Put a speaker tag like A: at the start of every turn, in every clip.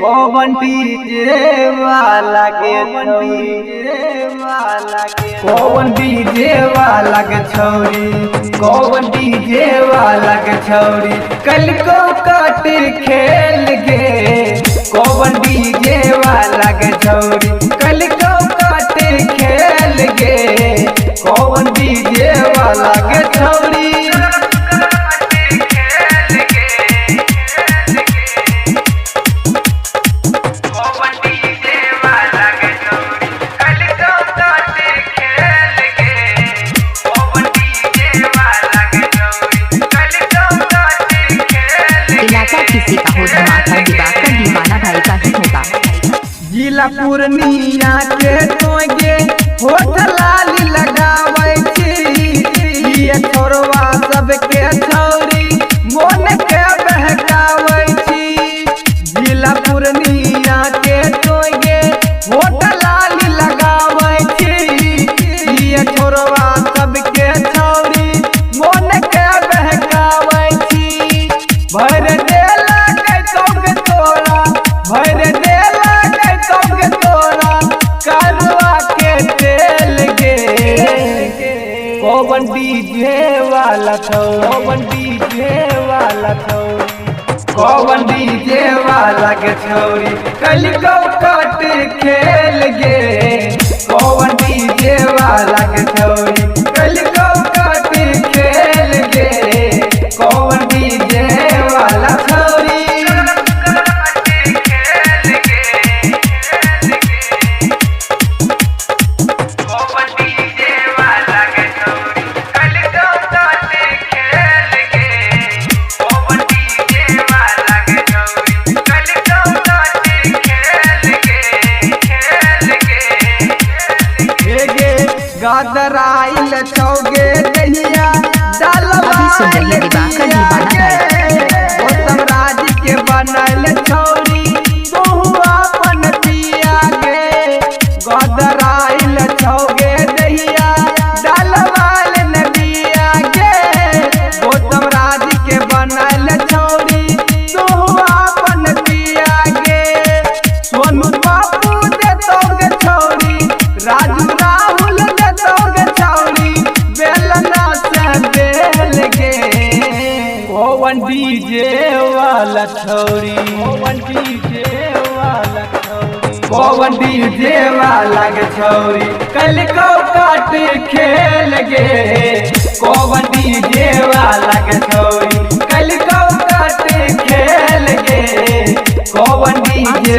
A: कौन डीजे वाला के कौन डीजे वाला के छौरी कौन डीजे वाला के छौरी कल को काट खेल गे कौन डीजे वाला के छौरी कल को काट खेल गे कौन डीजे वाला के छौरी
B: किसी का हो धमाका दिवाकर दीवाना भाई का ही होगा।
A: जिला पूर्णिया के तोगे होटल लाली लगावे छी ये छोरवा सबके छौरी मोन के बहकावे छी जिला पूर्णिया के तोगे होटल लाली लगावे छी ये छोरवा सबके छौरी मोन के बहकावे छी भर भर देला के तोगे तोरा करवा के तेल गे कौन डीजे वाला छौ कौन डीजे वाला छौ कौन डीजे वाला के छौरी कल को काट खेल गे कौन डीजे वाला के छौरी कल को काट खेल गे कौन डीजे वाला छौरी गादराइल छौगे दहिया डालवाइल गौतम राज के बनल छौरी बहु अपन पिया गे गादराइल छौगे दहिया डालवाइल नदिया गे गौतम राज के बनल छौरी बहु अपन पिया गे सोनू बाबू दे तोगे छौरी राजू कौन डीजे वाला छौरी कौन डीजे वाला छौरी कौन डीजे वाला के छौरी कल को काट खेल गे कौन डीजे वाला के छौरी कल को काट खेल गे कौन डीजे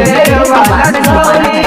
A: वाला छौरी।